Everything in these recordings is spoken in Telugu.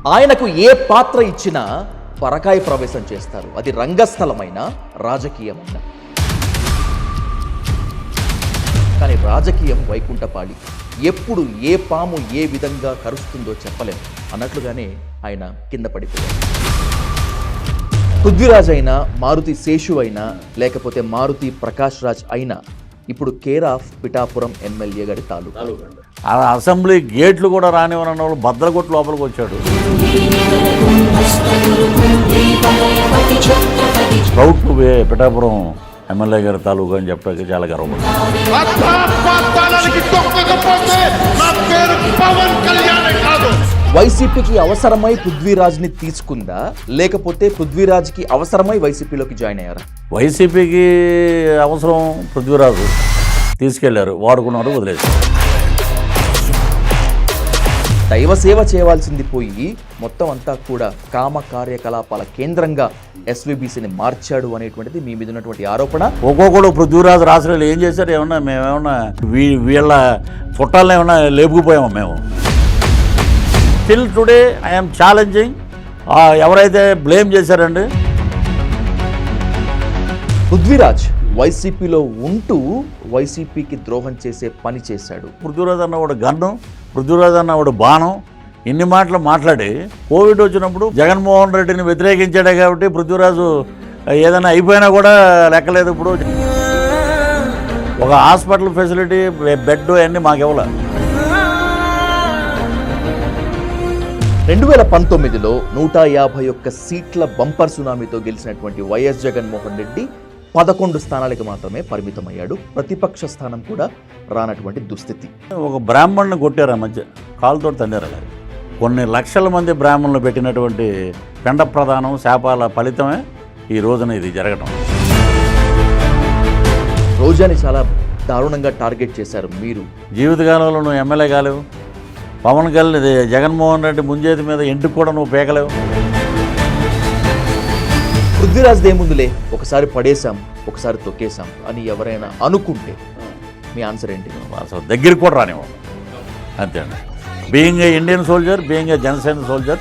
ఆయనకు ఏ పాత్ర ఇచ్చినా పరకాయ ప్రవేశం చేస్తారు, అది రంగస్థలమైన రాజకీయమైన. కానీ రాజకీయం వైకుంఠపాళి, ఎప్పుడు ఏ పాము ఏ విధంగా కరుస్తుందో చెప్పలేము అన్నట్లుగానే ఆయన కింద పడిపోయారు. పృథ్వీరాజ్ అయినా, మారుతి శేషు అయినా, లేకపోతే మారుతి ప్రకాష్ రాజ్ అయినా ఇప్పుడు కేర్ ఆఫ్ పిఠాపురం ఎమ్మెల్యే గారి తాలూకా. అసెంబ్లీ గేట్లు కూడా రానివ్వనన్న వాళ్ళు బద్దలగొట్టు లోపలికి వచ్చాడు. Proud to be Pithapuram MLA గారి తాలూకా అని చెప్పడానికి చాలా గర్వపడుతుంది. వైసీపీకి అవసరమై పృథ్వీరాజ్ని తీసుకుందా, లేకపోతే పృథ్వీరాజ్కి అవసరమై వైసీపీలోకి జాయిన్ అయ్యారా? వైసీపీకి అవసరం పృథ్వీరాజు తీసుకెళ్లారు, వాడుకున్నారు, వదిలేశారు. దైవ సేవ చేయవలసింది పోయి మొత్తం అంతా కూడా కామ కార్యకలాపాల కేంద్రంగా ఎస్వీబీసీని మార్చాడు అనేటువంటిది మీ మీద ఉన్నటువంటి ఆరోపణ. ఒక్కొక్కడు పృథ్వీరాజు రాష్ట్రాలు ఏం చేశారు? ఏమన్నా మేమేమన్నా వీళ్ళ చుట్టాలను ఏమన్నా లేపుకుపోయాము మేము? స్టిల్ టుడే ఐఎమ్ ఛాలెంజింగ్ ఎవరైతే బ్లేమ్ చేశారండి. పృథ్వీరాజ్ వైసీపీలో ఉంటూ వైసీపీకి ద్రోహం చేసే పని చేశాడు. పృథ్వీరాజ్ అన్నవాడు గన్ను, పృథ్వీరాజ్ అన్నవాడు బాణం, ఇన్ని మాటలు మాట్లాడి కోవిడ్ వచ్చినప్పుడు జగన్మోహన్ రెడ్డిని వ్యతిరేకించాడే కాబట్టి పృథ్వీరాజు ఏదైనా అయిపోయినా కూడా లెక్కలేదు. ఇప్పుడు ఒక హాస్పిటల్ ఫెసిలిటీ, బెడ్ అన్నీ మాకు ఇవ్వాలి. 2019లో 151 సీట్ల బంపర్ సునామీతో గెలిచినటువంటి వైఎస్ జగన్మోహన్ రెడ్డి 11 స్థానాలకు మాత్రమే పరిమితమయ్యాడు. ప్రతిపక్ష స్థానం కూడా రానటువంటి దుస్థితి. ఒక బ్రాహ్మణ్ని కొట్టారు ఆ మధ్య, కాలుతో తండారు. అలా కొన్ని లక్షల మంది బ్రాహ్మణులు పెట్టినటువంటి పెండ ప్రదానం శాపాల ఫలితమే ఈ రోజున ఇది జరగడం. రోజాని చాలా దారుణంగా టార్గెట్ చేశారు మీరు. జీవితకాలంలో నువ్వు ఎమ్మెల్యే కాలేవు, పవన్ కళ్యాణ్ జగన్మోహన్ రెడ్డి ముంజేతి మీద ఇంటికి కూడా నువ్వు పేకలేవు. పృథ్వీరాజ్ దేముందులే, ఒకసారి పడేశాం ఒకసారి తొక్కేశాం అని ఎవరైనా అనుకుంటే మీ ఆన్సర్ ఏంటి? అసలు దగ్గరికి కూడా రానివ్వం. అంతే అండి. Being a Indian soldier, being a Janasena soldier,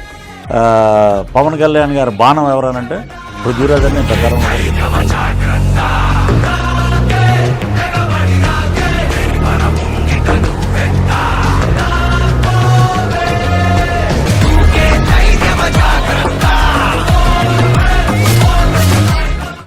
Pawan Kalyan గారి బాణం ఎవరనంటే పృథ్వీరాజ్ అని పెద్ద